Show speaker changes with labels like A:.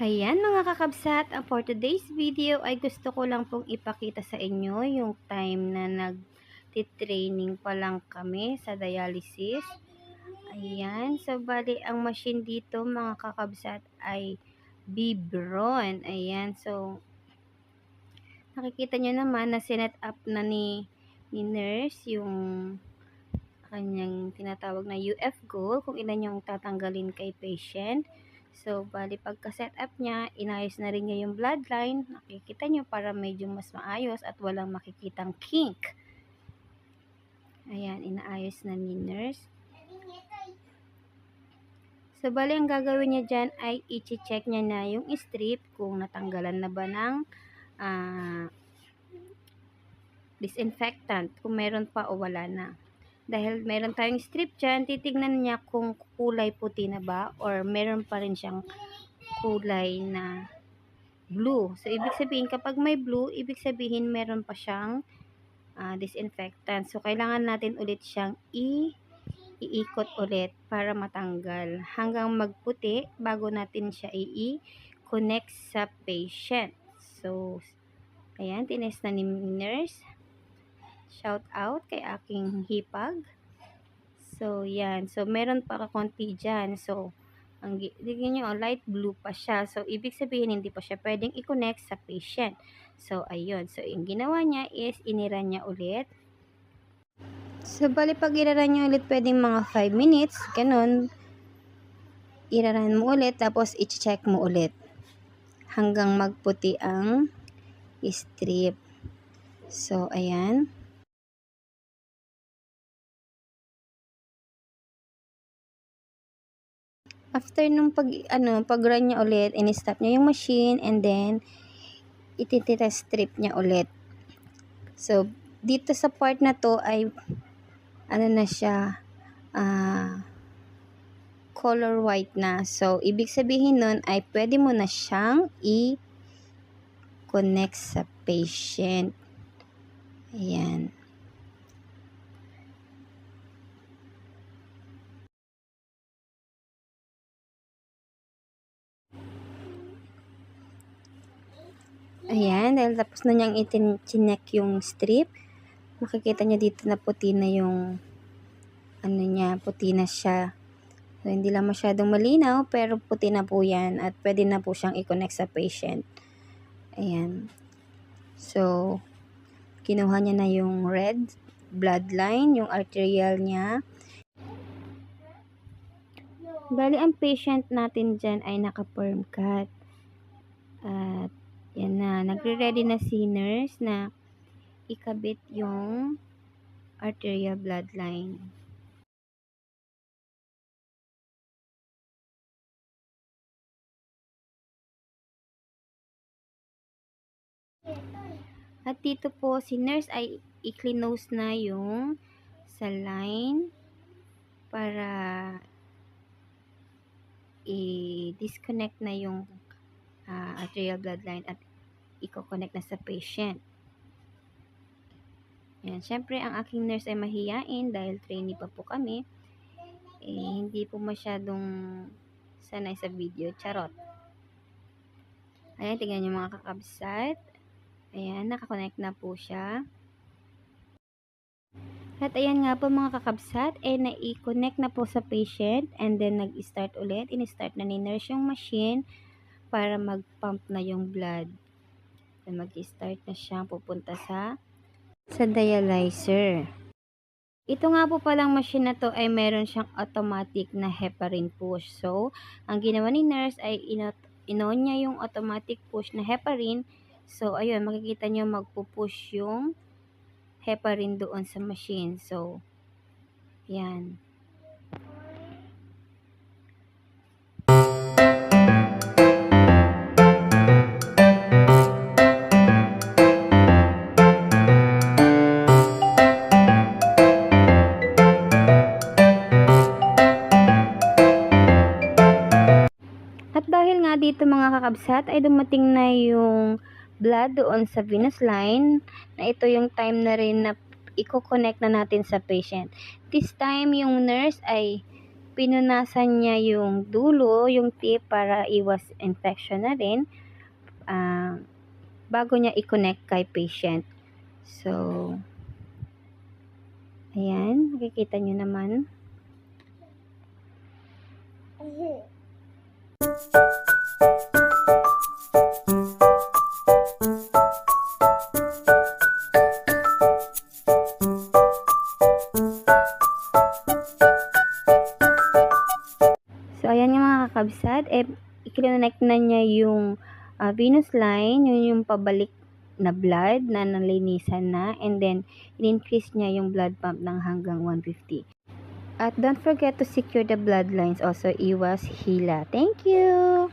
A: Ayan mga kakabsat, for today's video ay gusto ko lang pong ipakita sa inyo yung time na nag-training pa lang kami sa dialysis. Ayan, so bali ang machine dito mga kakabsat ay Bibron. Ayan, so nakikita nyo naman na sinet up na ni nurse yung kanyang tinatawag na UF goal kung ilan yung tatanggalin kay patient. So, bali pagka-set up niya, inayos na rin niya yung bloodline. Nakikita nyo para medyo mas maayos at walang makikitang kink. Ayan, inaayos na ni nurse. So, bali ang gagawin niya dyan ay i-check niya na yung strip kung natanggalan na ba ng disinfectant, kung meron pa o wala na. Dahil meron tayong strip dyan, titignan niya kung kulay puti na ba or meron pa rin siyang kulay na blue. So, ibig sabihin, kapag may blue, ibig sabihin meron pa siyang disinfectant. So, kailangan natin ulit siyang iikot ulit para matanggal hanggang magputi bago natin siya i-connect sa patient. So, ayan, tinest na ni nurse. Shout out kay aking hipag. So, yan. So, meron pa konti dyan. So, tingnan nyo, light blue pa siya. So, ibig sabihin, hindi pa siya pwedeng i-connect sa patient. So, ayun. So, yung ginawa niya is, inira niya ulit. So, bali pag iraran niya ulit, pwedeng mga 5 minutes. Ganun. Iraran mo ulit, tapos i-check mo ulit. Hanggang magputi ang strip. So, ayan. After nung pag-run niya ulit, in-stop niya yung machine and then strip niya ulit. So, dito sa part na to ay na siya color white na. So, ibig sabihin nun ay pwede mo na siyang i-connect sa patient. Ayan. Ayan, dahil tapos na niyang chinek yung strip, makikita niya dito na puti na yung niya, puti na siya. So, hindi lang masyadong malinaw, pero puti na po yan at pwede na po siyang i-connect sa patient. Ayan. So, kinuha niya na yung red bloodline, yung arterial niya. Bali, ang patient natin dyan ay naka-perm cut. At yan na, nagre-ready na si nurse na ikabit yung arterial bloodline. At dito po si nurse ay i-clinose na yung saline para i-disconnect na yung arterial bloodline at i-connect na sa patient. Yan. Siyempre, ang aking nurse ay mahiyain dahil trainee pa po kami. Hindi po masyadong sanay sa video. Charot. Ayan, tingnan nyo mga kakabsat. Ayan, nakakonect na po siya. At ayan nga po mga kakabsat, nai-connect na po sa patient and then nag-start ulit. In-start na ni nurse yung machine para mag-pump na yung blood. Then mag-start na siya pupunta sa dialyzer. Ito nga po palang machine na to ay meron siyang automatic na heparin push. So, ang ginawa ni nurse ay inon niya yung automatic push na heparin. So, ayun, makikita nyo magpupush yung heparin doon sa machine. So, yan. At dahil nga dito mga kakabsat ay dumating na yung blood doon sa venous line, na ito yung time na rin na i-connect na natin sa patient. This time yung nurse ay pinunasan niya yung dulo, yung tip para iwas infection na rin bago niya i-connect kay patient. So, ayan, makikita nyo naman. So, ayan yung mga kakabsat. I-connect na niya yung venous line, yun yung pabalik na blood na nalinisan na. And then, in-increase niya yung blood pump ng hanggang 150. At don't forget to secure the bloodlines also. Iwas hila. Thank you!